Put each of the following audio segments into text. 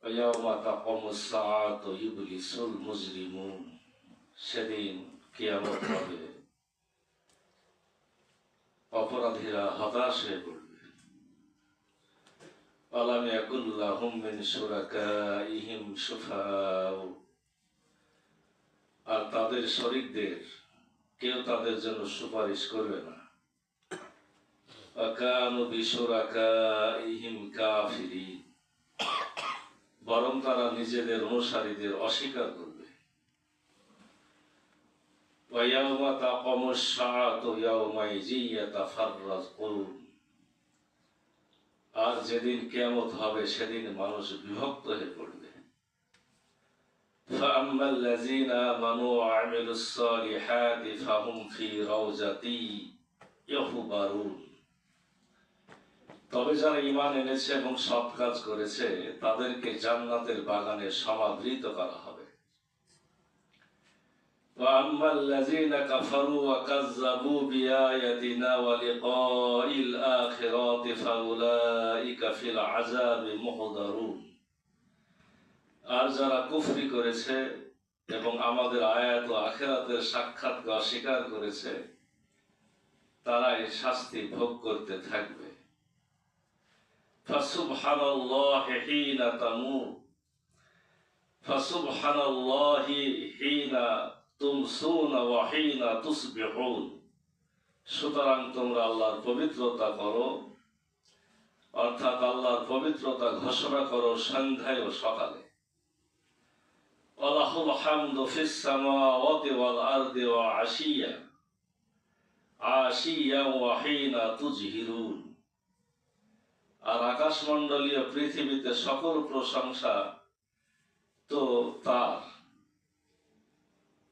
ويوم تقوم الساعة يبلس المجرمون সেদিন কিয়ামত হবে, অপরাধীরা হতাশ হয়ে পড়বে। আলাম ইয়াকুল লাহুম মিন শুরাকাইহিম শুফাআ, আর তাদের শরীকদের কেউ তাদের জন্য সুপারিশ করবে না। ওয়াকানু বিশুরাকাইহিম কাফিরিন, বরং তারা নিজেদের অনুসারীদের অস্বীকার করবে। ওয়ায়াউমা তাকুমুস সাআতু ইয়াউমাইযিন ইয়াতাফাররাকুন, আর যেদিন কিয়ামত হবে সেদিন মানুষ বিভক্ত হয়ে পড়বে। ফাআম্মাল্লাযীনা আমানু ওয়া আমিলুস সালিহাতি ফাহুম ফী রাওযাতি ইউহবারুন, তবে যারা ঈমান এনেছে এবং সৎ কাজ করেছে তাদেরকে জান্নাতের বাগানে সমাদৃত করা হবে। وَأَمَّا الَّذِينَ كَفَرُوا وَكَذَّبُوا بِآيَاتِنَا وَلِقَاءِ الْآخِرَةِ فَأُولَئِكَ فِي الْعَذَابِ مُحْضَرُونَ, আর যারা কুফরি করেছে এবং আমাদের আয়াত ও আখিরাতের সাক্ষাৎকে অস্বীকার করেছে তারা এই শাস্তি ভোগ করতে থাকবে। ফাসুবহানাল্লাহি হিনা তামুত ফাসুবহানাল্লাহি হিনা তুমসুনা ওয়া হিনা তুসবিহুন, সুতরাং তোমরা আল্লাহর পবিত্রতা করো, অর্থাৎ আল্লাহর পবিত্রতা ঘোষণা করো সন্ধ্যায় ও সকালে। ওয়ালাহুল হামদু ফিস সামাওয়াতি ওয়াল আরদি ওয়া আশিয়া ওয়া হিনা তুজহিরুন, আর আকাশমণ্ডলীয় পৃথিবীতে সকল প্রশংসা তো তার,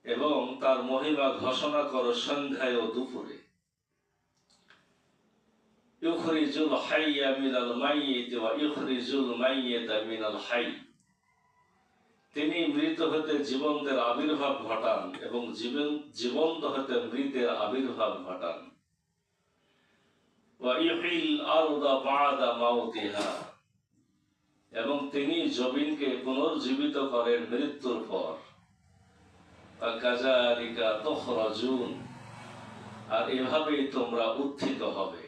এবং তার মহিমা ঘোষণা করো সন্ধ্যায় ও দুপুরে। ইউখরিজুল হাইয়া মিনাল মাইয়িত ওয়া ইউখরিজুল মাইয়িতা মিনাল হাই, তিনি মৃত হতে জীবন্তের আবির্ভাব ঘটান এবং জীবন্ত হতে মৃতের আবির্ভাব ঘটান। ওয়া ইউহিল আরদা বা'দা মাউতিহা, এবং তিনি জমিনকে পুনর্জীবিত করেন মৃত্যুর পর। কাযালিকা তুখরাজুন, আর এভাবেই তোমরা উত্থিত হবে।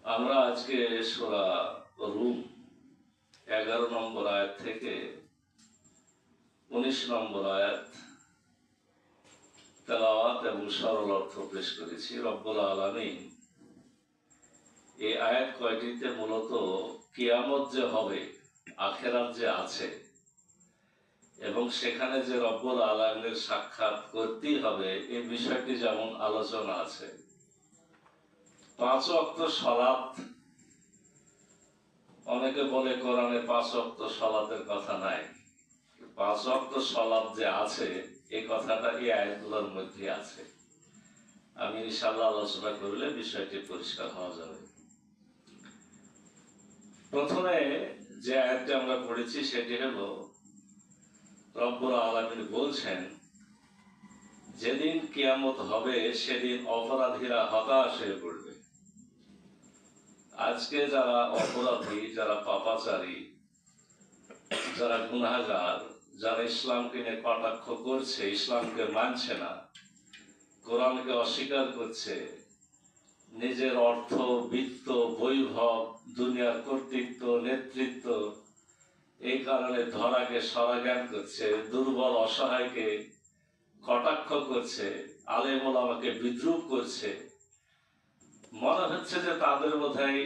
আমরা আজকে সূরা রূম 11 নম্বর আয়াত থেকে 19 নম্বর আয়াত তেলাওয়াত এবং সরল অর্থ পেশ করেছি। রব্বুল আলামিন এই আয়াত কয়টিতে মূলত কিয়ামত যে হবে, আখিরাত যে আছে এবং সেখানে যে রব্বুল আলামিনের সাক্ষাৎ করতেই হবে এই বিষয়টি যেমন আলোচনা আছে। 5 ওয়াক্ত সালাত, অনেকে বলে কোরআনে 5 ওয়াক্ত সালাতের কথা নাই। 5 ওয়াক্ত সালাত যে আছে এই কথাটা এই আয়াতগুলোর মধ্যে আছে। আমি ইনশাআল্লাহ আলোচনা করলে বিষয়টি পরিষ্কার হওয়া যাবে। প্রথমে যে আয়াতটি আমরা পড়েছি সেটি হলো রব্বুল আলামিন বলছেন যেদিন কিয়ামত হবে সেদিন অপরাধীরা হতাশ হয়ে পড়বে। আজকে যারা অপরাধী, যারা পাপাচারী, যারা গুনাহগার, যারা ইসলামকে নিয়ে কটাক্ষ করছে, ইসলামকে মানছে না, কোরআনকে অস্বীকার করছে, নিজের অর্থ, বিত্ত, বৈভব, দুনিয়ার কর্তৃত্ব, নেতৃত্ব, এই কারণে ধরাকে সরাজ্ঞান করছে, দুর্বল অসহায়কে কটাক্ষ করছে, আলেম ওলামাকে বিদ্রূপ করছে, মনে হচ্ছে যে তাদের বোধহয়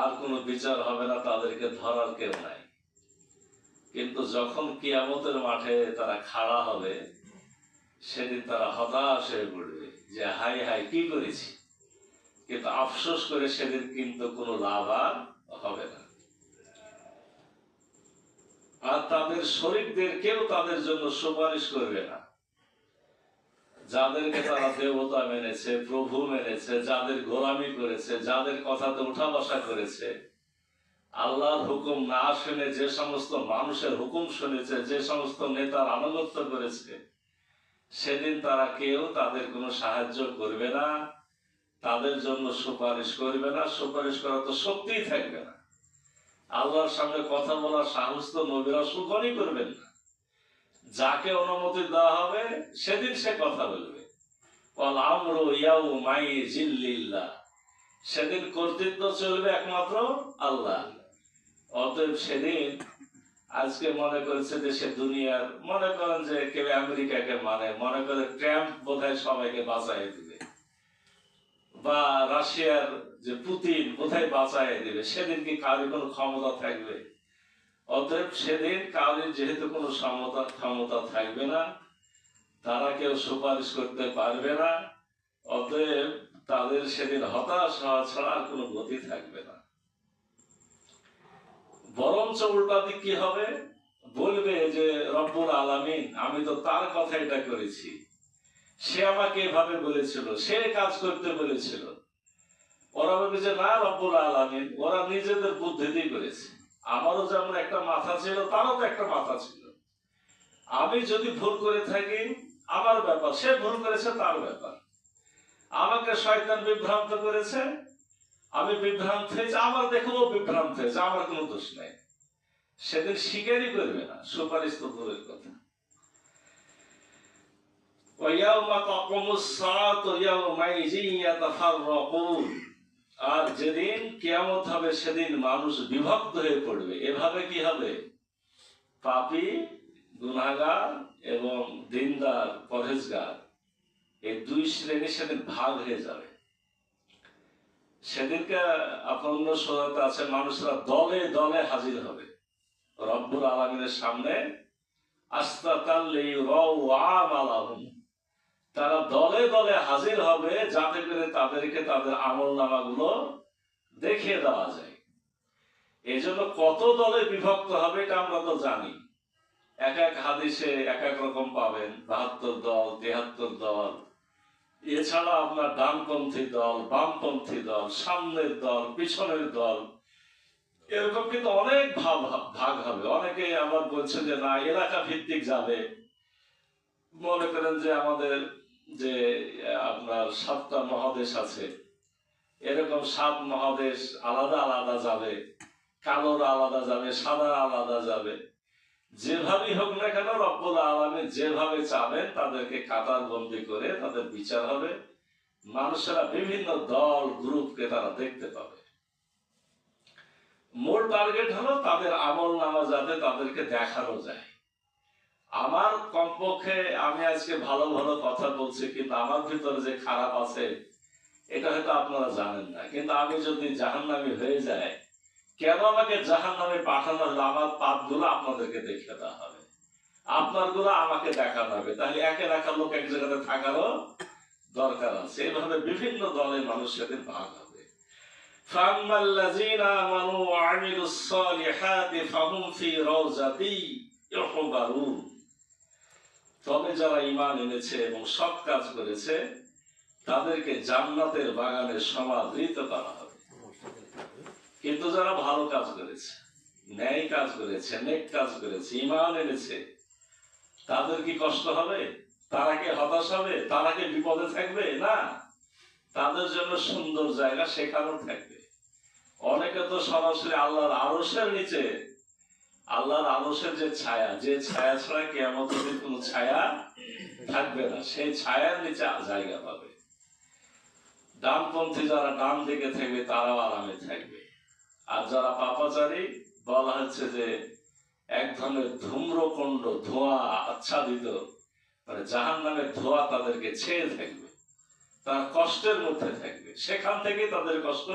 আর কোনো বিচার হবে না, তাদেরকে ধরার কেউ নাই। কিন্তু যখন কিয়ামতের মাঠে তারা খাড়া হবে সেদিন তারা হতাশ হয়ে পড়বে যে হাই হাই কি করেছি, কিন্তু আফসোস করে সেদিন কিন্তু কোনো লাভ আর হবে না। আর তাদের শরীকদের কেউ তাদের জন্য সুপারিশ করবে না। যাদেরকে তারা দেবতা মেনেছে, প্রভু মেনেছে, যাদের গোলামি করেছে, যাদের কথাতে উঠা বসা করেছে, আল্লাহর হুকুম না শুনে যে সমস্ত মানুষের হুকুম শুনেছে, যে সমস্ত নেতার আনুগত্য করেছে, সেদিন তারা কেউ তাদের কোনো সাহায্য করবে না, তাদের জন্য সুপারিশ করবে না। সুপারিশ করা তো সত্যিই থাকবে না। আল্লাহর সামনে কথা বলার সাহস তো নবী রাসূলগণই করবেন না। যাকে অনুমতি দেওয়া হবে সেদিন সে কথা বলবে। ওয়াল আমরু ইয়াউমাইযিন লিল্লাহ, সেদিন কর্তৃত্ব চলবে একমাত্র আল্লাহ। অতএব সেদিন আজকে মনে করেছে যে সে দুনিয়ার, মনে করেন যে কেউ আমেরিকাকে মানে, মনে করে ট্রাম্প বোধহয় সবাইকে বাঁচাই দিবে, বা রাশিয়ার যে পুতিন বোধহয় বাঁচাই দিবে। সেদিন কি কারোর কোনো ক্ষমতা থাকবে? অতএব সেদিন কারোর যেহেতু কোনো ক্ষমতা থাকবে না, তারা কেউ সুপারিশ করতে পারবে না, অতএব তাদের সেদিন হতাশ হওয়া ছাড়া আর কোনো গতি থাকবে না। বরঞ্চ উল্টা দিক কি হবে, বলবে যে রব্বুল আলামিন, আমি তো তার কথা এটা করেছি, সে আমাকে এভাবে বলেছিল, সে কাজ করতে বলেছিল। ওরা বলবে যে না রব্বুল আলামিন, ওরা নিজেদের বুদ্ধি দিয়ে করেছে, আমারও যেমন একটা মাথা ছিল তারও তো একটা মাথা ছিল। আমি যদি ভুল করে থাকি আমার ব্যাপার, সে ভুল করেছে তার ব্যাপার। আমাকে শয়তান বিভ্রান্ত করেছে, আমি বিভ্রান্ত হয়েছে, আমার দেখবো বিভ্রান্ত হয়েছে, আমার কোনো দোষ নাই। সেদিন স্বীকারই করবে না, সুপারিশ তো দূরের কথা। আর যেদিন কিয়ামত হবে সেদিন মানুষ বিভক্ত হয়ে পড়বে। এভাবে কি হবে, পাপী, গুনাহগার এবং দিনদার পরহেজগার, এই দুই শ্রেণী সেদিন ভাগ হয়ে যাবে। সেদিনকে আপনার সহায়তা আছে, মানুষরা দলে দলে হাজির হবে রব্বুল আলামিনের সামনে। তারা দলে দলে হাজির হবে যাতে করে তাদেরকে তাদের আমলনামাগুলো দেখিয়ে দেওয়া যায়। এই জন্য কত দলে বিভক্ত হবে এটা আমরা তো জানি, এক এক হাদিসে এক এক রকম পাবেন, 72 দল, 73 দল। এছাড়া আপনার ডানপন্থী দল, বামপন্থী দল, সামনের দল, পিছনের দল, এরকম কিন্তু অনেক ভাগ হবে। অনেকে আবার বলছেন যে না এলাকা ভিত্তিক যাবে। মনে করেন যে আমাদের যে আপনার 7টা মহাদেশ আছে, এরকম 7 মহাদেশ আলাদা আলাদা যাবে, কালোর আলাদা যাবে, সাদার আলাদা যাবে। যেভাবেই হোক না কেন রব্বুল আলামিন যেভাবে চাবেন তাদেরকে কাতার বন্দি করে তাদের বিচার হবে। মানুষেরা বিভিন্ন দল গ্রুপকে তারা দেখতে পাবে। মূল টার্গেট হলো তাদের আমল নামা যাতে তাদেরকে দেখানো যায়। আমার কমপক্ষে আমি আজকে ভালো ভালো কথা বলছি, কিন্তু আমার ভিতরে যে খারাপ আছে এটা হয়তো আপনারা জানেন না। কিন্তু আমি যদি জাহান্নামী হয়ে যায়, কেন আমাকে জাহান্নামে পাঠানো হলো? আমার পাপগুলো আপনাদেরকে দেখিয়ে দেওয়া হবে, আপনার গুলো আমাকে দেখানো হবে। তাহলে একে রাখা লোক এক জায়গাতে থাকারও দরকার আছে। এইভাবে বিভিন্ন দলে মানুষ সেদিন ভাগ হবে। فَأَمَّا الَّذِينَ آمَنُوا وَعَمِلُوا الصَّالِحَاتِ فَهُمْ فِي رَوْضَةٍ يُحْبَرُونَ। তবে যারা ঈমান এনেছে এবং সৎ কাজ করেছে তাদেরকে জান্নাতের বাগানে সমাদৃত করা হবে। কিন্তু যারা ভালো কাজ করেছে, ন্যায় কাজ করেছে, নেক কাজ করেছে, ঈমান এনেছে, তাদের কি কষ্ট হবে? তারা কি হতাশ হবে? তারা কি বিপদে থাকবে? না, তাদের জন্য সুন্দর জায়গা সেখানেও থাকবে। অনেকে তো সরাসরি আল্লাহর আরশের নিচে, আল্লাহর আরশের যে ছায়া ছাড়া কিয়ামতের দিন কোনো ছায়া থাকবে না, সেই ছায়ার নিচে জায়গা পাবে। ডানপন্থী যারা ডান দিকে থাকবে তারাও আরামে থাকবে। আর যারা পাপাচারী, বলা হচ্ছে যে এক ধরনের ধূম্রকুণ্ড, ধোঁয়া আচ্ছাদিত, মানে জাহান্নামের ধোঁয়া তাদেরকে ছেয়ে থাকবে, তার কষ্টের মধ্যে থাকবে, সেখান থেকে তাদের কষ্ট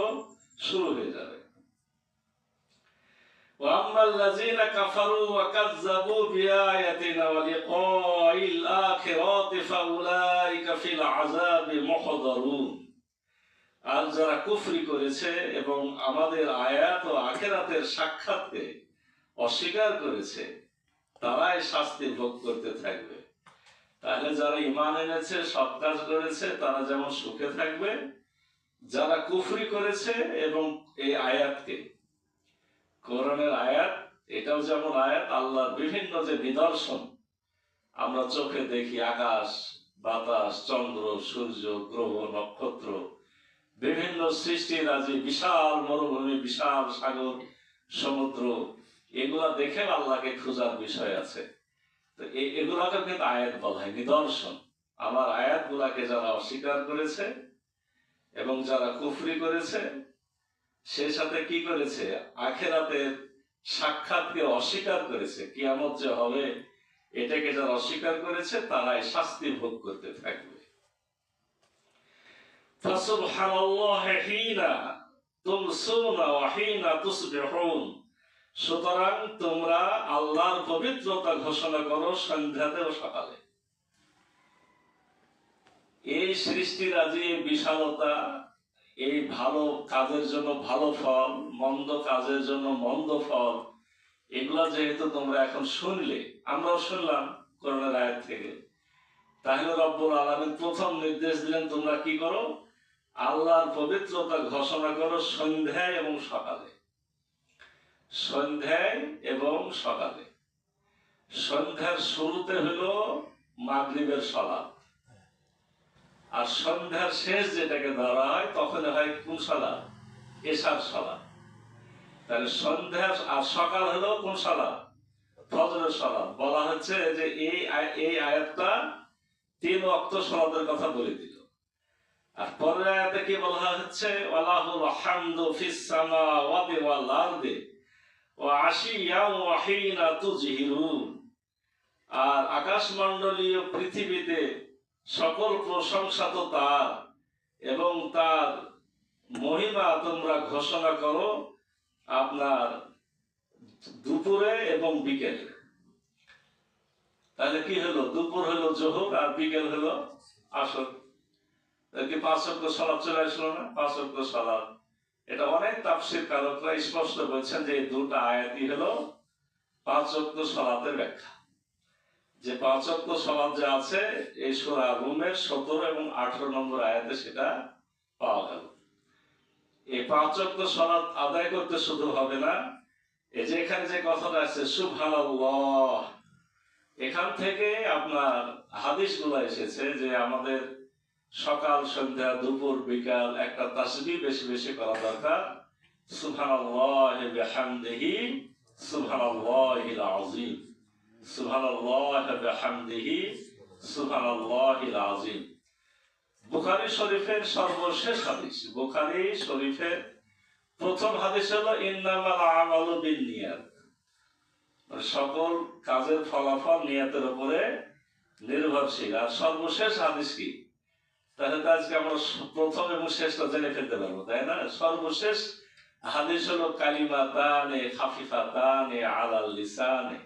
শুরু হয়ে যাবে। وَأَمَّا الَّذِينَ كَفَرُوا وَكَذَّبُوا بِآيَاتِنَا وَلِقَاءِ الْآخِرَةِ فَأُولَٰئِكَ فِي الْعَذَابِ مُحْضَرُونَ। আর যারা কুফরি করেছে এবং আমাদের আয়াত ও আখিরাতের সাক্ষাৎকে অস্বীকার করেছে, তারাই শাস্তি ভোগ করতে থাকবে। তাহলে যারা ঈমান এনেছে, সৎ কাজ করেছে, তারা যেমন সুখে থাকবে, যারা কুফরি করেছে এবং এই আয়াতকে, কোরআনের আয়াত, এটাও যেমন আয়াত, আল্লাহর বিভিন্ন যে নিদর্শন আমরা চোখে দেখি, আকাশ, বাতাস, চন্দ্র, সূর্য, গ্রহ, নক্ষত্র, বিভিন্ন সৃষ্টিরাজি, বিশাল মরুভূমি, বিশাল সাগর, সমুদ্র, এগুলা দেখে আল্লাহকে খোঁজার বিষয় আছে। তো এগুলাকে কিন্তু আয়াত বলা হয়, নিদর্শন। আমার আয়াতগুলাকে যারা অস্বীকার করেছে এবং যারা কুফরি করেছে, সে সাথে কি করেছে, আখিরাতের সাক্ষাৎকে অস্বীকার করেছে, কিয়ামত যে হবে এটাকে যারা অস্বীকার করেছে তারাই শাস্তি ভোগ করতে থাকবে। ফাসুবহানাল্লাহি হিনা তুমসুনা ওয়া হিনা তুসবিহুন। সুতরাং তোমরা আল্লাহর পবিত্রতা ঘোষণা করো সন্ধ্যাতে ও সকালে। এই সৃষ্টিরাজি, এই বিশালতা, এই ভালো কাজের জন্য ভালো ফল, মন্দ কাজের জন্য মন্দ ফল, এগুলা যেহেতু তোমরা এখন শুনলে, আমরাও শুনলাম কোরআনের আয়াত থেকে, তাহলে রব্বুল আলামিন প্রথম নির্দেশ দিলেন তোমরা কি করো, আল্লাহর পবিত্রতা ঘোষণা করো সন্ধ্যায় এবং সকালে। সন্ধ্যায় এবং সকালে। সন্ধ্যার শুরুতে হলো মাগরিবের সালাত, আর সন্ধ্যার শেষ যেটাকে ধরা হয় তখন হয় কোন সালাত, এশার সালাত। তাহলে সন্ধ্যা আর সকাল হলো কোন সালাত, ফজরের সালাত। বলা হচ্ছে যে এই আয়াতটা 3 ওয়াক্ত সালাতের কথা বলে দিল। আর পরের আয়াতে কি বলা হচ্ছে, ওয়ালাহুল হামদু ফিস সামাওয়াতি ওয়াল আরদি ওয়া আশিয়াও ওয়া হিনা তুজহিরুন। আর আকাশমণ্ডলীয় পৃথিবীতে সকল প্রশংসা তো তার, এবং তার মহিমা তোমরা ঘোষণা করো আপনার দুপুরে এবং বিকেলে। তাহলে কি হলো, দুপুর হলো জোহর আর বিকেল হলো আসর। কি 5 ওয়াক্ত সালাত চলে আসলো না? 5 ওয়াক্ত সালাত, এটা অনেক তাফসীর কারকরা স্পষ্ট বলছেন যে এই দুটো আয়াতই হলো 5 ওয়াক্ত সালাতের ব্যাখ্যা। যে 5 ওয়াক্ত সালাত যে আছে এই সূরা রুমের 17 এবং 18 নম্বর আয়াতে সেটা পাওয়া গেল। এই 5 ওয়াক্ত সালাত আদায় করতে শুধু হবে না, এই যে এখানে যে কথাটা আছে সুবহানাল্লাহ, এখান থেকে আপনার হাদিসগুলো এসেছে যে আমাদের সকাল সন্ধ্যা দুপুর বিকাল একটা তাসবিহ বেশি বেশি করা দরকার। সুবহানাল্লাহি বিহামদিহি সুবহানাল্লাহিল আযীম, সুবহানাল্লাহি বিহামদিহি সুবহানাল্লাহিল আযীম। বুখারী শরীফের সর্বশেষ হাদিস, বুখারী শরীফের প্রথম হাদিস হলো ইন্নামাল আমালু বিন্নিয়াত, সকল কাজের ফলাফল নিয়তের উপরে নির্ভরশীল। আর সর্বশেষ হাদিস কি, তাহলে তো আজকে আমরা প্রথম এবং শেষটা জেনে ফেলতে পারবো, তাই না? সর্বশেষ হাদিস হলো কালিমাতানে খাফিফাতানে আলাল লিসানে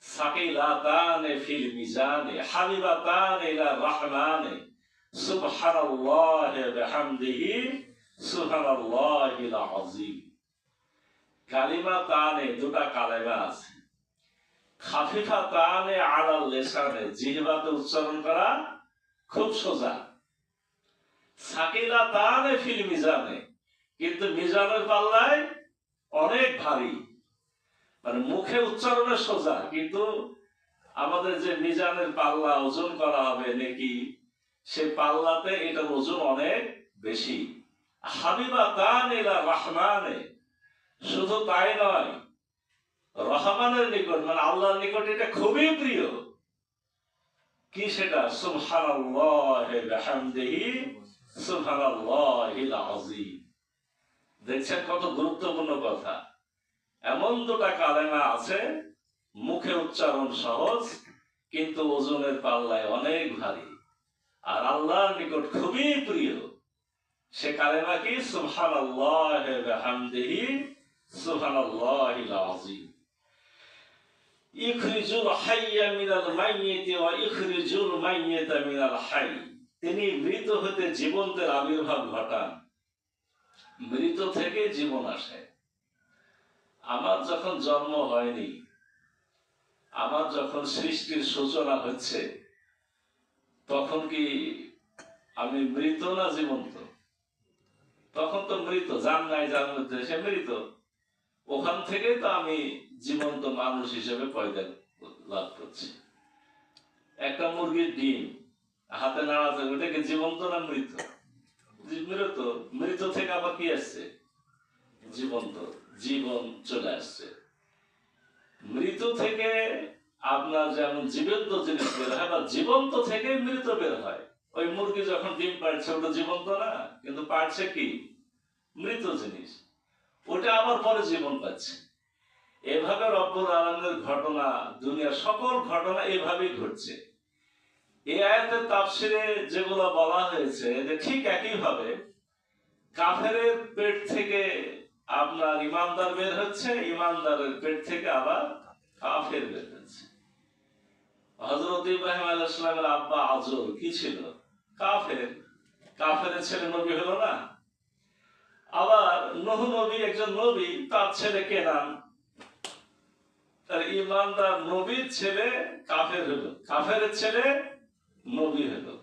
সাকিলাতানে ফিল মিজানে হাবিবাতানে ইলার রহমানে সুবহানাল্লাহি বিহামদিহি সুবহানাল্লাহিল আযীম। কালিমাতানে, দুটা কালেমা আছে, খাফিফাতানে আলাল লিসানে, জিহ্বাতে উচ্চারণ করা খুব সোজা, সাকিলাতানে ফিল মিজানে, কিন্তু মিজানের পাল্লায় অনেক ভারী। মানে মুখে উচ্চারণে সোজা, কিন্তু আমাদের যে মিজানের পাল্লা ওজন করা হবে নাকি, সেই পাল্লাতে এটার ওজন অনেক বেশি। হাবিবাতানে ইলা রহমানে, শুধু তাই নয়, রহমানের নিকট মানে আল্লাহর নিকট এটা খুবই প্রিয়। কি সেটা? সুবহানাল্লাহি বিহামদিহি সুবহানাল্লাহিল আযীম। দেখছেন কত গুরুত্বপূর্ণ কথা। এমন দুটা কালেমা আছে মুখে উচ্চারণ সহজ, কিন্তু ওজনের পাল্লায় অনেক ভারী, আর আল্লাহর নিকট খুবই প্রিয়। সে কালেমা কি? সুবহানাল্লাহি বিহামদিহি সুবহানাল্লাহিল আযীম। ইখরিজুল হাইয়্যা মিনাল মাইয়্যিতি ওয়া ইখরিজুল মাইয়্যিতা মিনাল হাইয়্য। তিনি মৃত হতে জীবন্তের আবির্ভাব ঘটান, মৃত থেকে জীবন আসে। আমার যখন জন্ম হয়নি, আমার যখন সৃষ্টির সূচনা হচ্ছে, তখন কি আমি মৃত না জীবন্ত? তখন তো মৃত, জান নাই যার মধ্যে, সে মৃত। ওখান থেকে তো আমি জীবন্ত মানুষ হিসেবে পয়দা লাভ করছি। একটা মুরগির ডিম হাতে নাড়াতে, ওটাকে জীবন্ত না মৃত? মৃত। মৃত থেকে আবার কি আসছে? জীবন্ত। জীবন চলে আসছে। মৃত্যু থেকে আপনার যেমন জীবন্ত জিনিস বের হয়, বা জীবন্ত থেকে মৃত বের হয়। ওই মুরগি যখন ডিম পাড়ছে ওটা জীবন্ত না, কিন্তু পাড়ছে কি? মৃত জিনিস। ওটা আবার পরে জীবন পাচ্ছে। এভাবে রব্বুল আলামিনের ঘটনা, দুনিয়ার সকল ঘটনা এভাবেই ঘটছে। এই আয়াতের তাফসিরে যেগুলো বলা হয়েছে যে ঠিক একই ভাবে কাফেরের পেট থেকে আপনার ইমানদার বের হচ্ছে, ইমানদারের পেট থেকে আবার কাফের বের হচ্ছে। হযরত ইব্রাহিম আলাইহিস সালামের আব্বা আজর কি ছিল? কাফের। কাফেরের ছেলে নবী হলো না? আবার নূহ নবী একজন নবী, তার ছেলে কেনান, তার ইমানদার নবীর ছেলে কাফের হলো, কাফেরের ছেলে নবী হলো।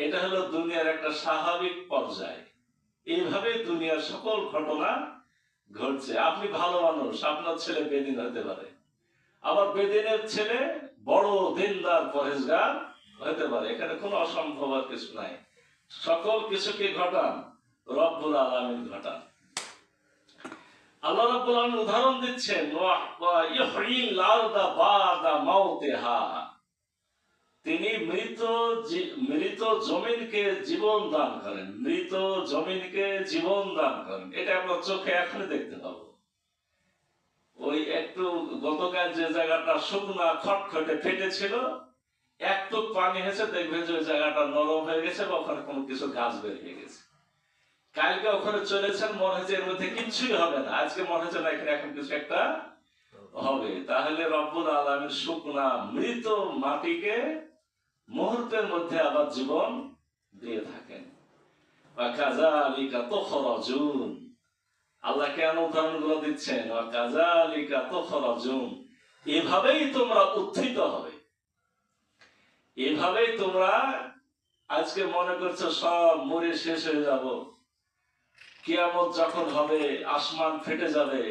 এটা হলো দুনিয়ার একটা স্বাভাবিক পর্যায়। এইভাবে দুনিয়ার সকল ঘটনা ঘটছে। আপনি ভালো মানুষ, আপনার ছেলে বেদিন হতে পারে, আবার বেদিনের ছেলে বড় দিনদার পরেশগার হতে পারে। এখানে কোনো অসম্ভব কিছু নাই। সকল কিছুকে ঘটান রব্বুল আলামিন ঘটান। আল্লাহ রাব্বুল আলামিন উদাহরণ দিচ্ছেন, ইহয়িল আরদা বাদা মাউতিহা, তিনি মৃত জমিনকে জীবন দান করেন, মৃত জমিনকে জীবন দান করেন। এটা আমরা চোখে এখনই দেখতে পাবো। ওই একটু গতকাল যে জায়গাটা শুকনা খটখটে ফেটেছিল, একটু পানি হয়েছে, দেখবেন যে ওই জায়গাটা নরম হয়ে গেছে বা ওখানে কোনো কিছু গাছ বেরিয়ে গেছে। কালকে ওখানে চলেছেন, মনে হয়েছে এর মধ্যে কিচ্ছুই হবে না, আজকে মনে হচ্ছে না এখানে এখন কিছু একটা হবে। তাহলে রব্বুল আলামিন শুকনা মৃত মাটিকে মুহূর্তের মধ্যে আবার জীবন দিয়ে থাকেন। আল্লাহ কেন উদাহরণগুলো দিচ্ছেন? এভাবেই তোমরা উত্থিত হবে, এভাবেই তোমরা আজকে মনে করছো সব মরে শেষ হয়ে যাব, কিয়ামত যখন হবে আসমান ফেটে যাবে,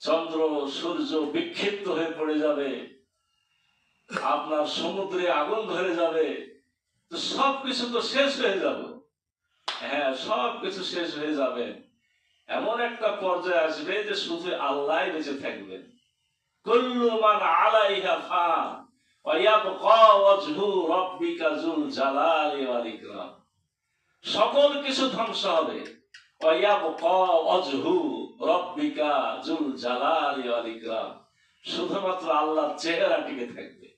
চন্দ্র সূর্য বিক্ষিপ্ত হয়ে পড়ে যাবে, আপনার সমুদ্রে আগুন ধরে যাবে, তো সবকিছু তো শেষ হয়ে যাবে। হ্যাঁ, সবকিছু শেষ হয়ে যাবে। এমন একটা পর্যায়ে আসবে যে শুধু আল্লাহ বেঁচে থাকবেন। কুল্লু মান আলাইহা ফান ওয়া ইয়াবকা ওয়াজহু রাব্বিকা যুল জালালি ওয়াল ইকরাম। সকল কিছু ধ্বংস হবে। ওয়া ইয়াবকা ওয়াজহু রাব্বিকা যুল জালালি ওয়াল ইকরাম, শুধুমাত্র আল্লাহর চেহারা টিকে থাকবে।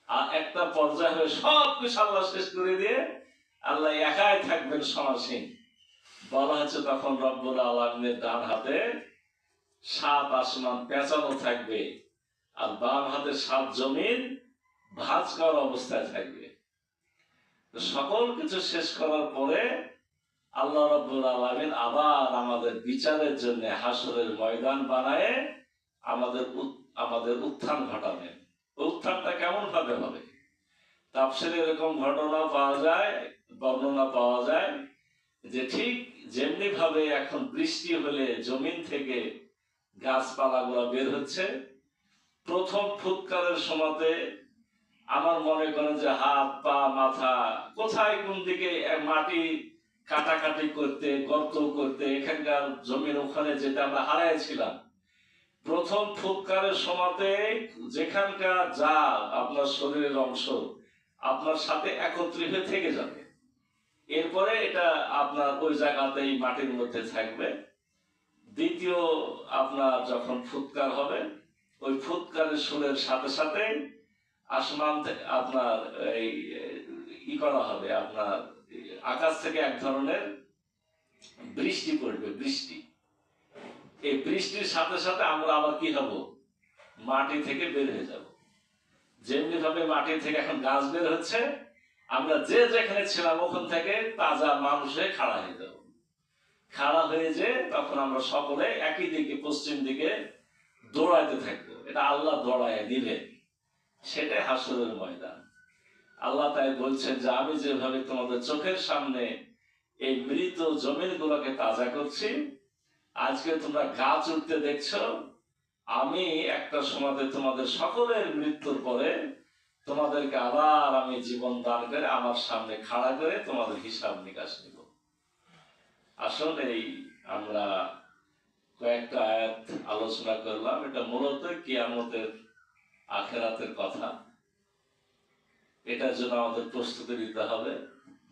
আর একটা পর্যায়ে হয়ে সব কিছু আল্লাহ শেষ করে দিয়ে আল্লাহ একাই থাকবেন সমাসীন। বলা হচ্ছে তখন রব্বুল আলামিনের ডান হাতে 7 আসমান পেঁচানো থাকবে, আর বাম হাতে 7 জমিন ভাঁজ করা অবস্থায় থাকবে। সকল কিছু শেষ করার পরে আল্লাহ রব্বুল আলামিন আবার আমাদের বিচারের জন্য হাসরের ময়দান বানায় আমাদের উত্থান ঘটাবেন। উত্থানটা কেমন ভাবে হবে? তাফসীরে এরকম ঘটনা পাওয়া যায়, বর্ণনা পাওয়া যায় যে ঠিক যেমনি ভাবে এখন বৃষ্টি হলে জমিন থেকে গাছপালাগুলো বের হচ্ছে, প্রথম ফুৎকারের সময়তে আমার মনে করেন যে হাত পা মাথা কোথায় কোন দিকে মাটি কাটাকাটি করতে, গর্ত করতে, এখানকার জমির ওখানে যেটা আমরা হারাইছিলাম, প্রথম ফুৎকারের সময়তে যেখানকার যা আপনার শরীরের অংশ আপনার সাথে একত্রিত হয়ে থেকে যাবে। এরপরে এটা আপনার ওই জায়গাতেই মাটির মধ্যে থাকবে। দ্বিতীয় আপনার যখন ফুৎকার হবে, ওই ফুৎকারের সুরের সাথে সাথে আসমান থেকে আপনার ই করা হবে, আপনার আকাশ থেকে এক ধরনের বৃষ্টি পড়বে, বৃষ্টি। এই বৃষ্টির সাথে সাথে আমরা আবার কি হব? মাটি থেকে বের হয়ে যাব। যেমনি ভাবে মাটি থেকে এখন গাছ বের হচ্ছে, আমরা যে যেখানে ছিলাম ওখান থেকে তাজা মানুষ হয়ে খাড়া হয়ে যাব। খাড়া হয়ে যে তখন আমরা সকলে একই দিকে, পশ্চিম দিকে দৌড়াইতে থাকবো। এটা আল্লাহ দৌড়ায় দিলেন, সেটাই হাসরের ময়দান। আল্লাহ তাই বলছেন যে আমি যেভাবে তোমাদের চোখের সামনে এই মৃত জমিন গুলোকে তাজা করছি, আজকে তোমরা গাছ উঠতে দেখছো, আমি একটা সময়তে তোমাদের সকলের মৃত্যুর পরে তোমাদেরকে আবার আমি জীবন দান করে আমার সামনে খাড়া করে তোমাদের হিসাব নিকাশ নিব। আসলে এই আমরা কয়েকটা আয়াত আলোচনা করলাম। এটা মূলত কিয়ামতের আখিরাতের কথা। এটার জন্য আমাদের প্রস্তুতি নিতে হবে।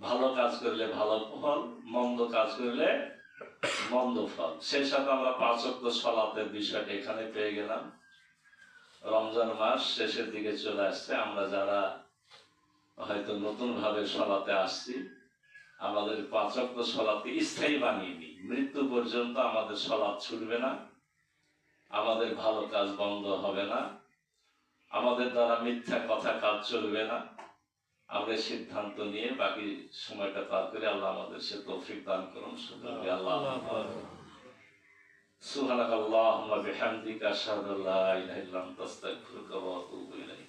ভালো কাজ করলে ভালো ফল, মন্দ কাজ করলে মন্দ ফল। সেই সাথে আমরা 5 ওয়াক্ত সালাতের বিষয়টা এখানে পেয়ে গেলাম। রমজান মাস শেষের দিকে চলে আসছে। আমরা যারা হয়তো নতুন ভাবে সালাতে আসছি, আমাদের 5 ওয়াক্ত সালাতে স্থায়ী বানিয়ে নিই। মৃত্যু পর্যন্ত আমাদের সালাত ছুটবে না, আমাদের ভালো কাজ বন্ধ হবে না, আমাদের দ্বারা মিথ্যা কথা কাজ চলবে না। আমরা সিদ্ধান্ত নিয়ে বাকি সময়টা পার করে আল্লাহ আমাদের সে তৌফিক দান করুন। আল্লাহ সুবহানাকাল্লাহুম্মা বিহামদিকা আশহাদু আল্লা ইলাহা ইল্লা আনতা আস্তাগফিরুকা ওয়া আতুবু ইলাইক।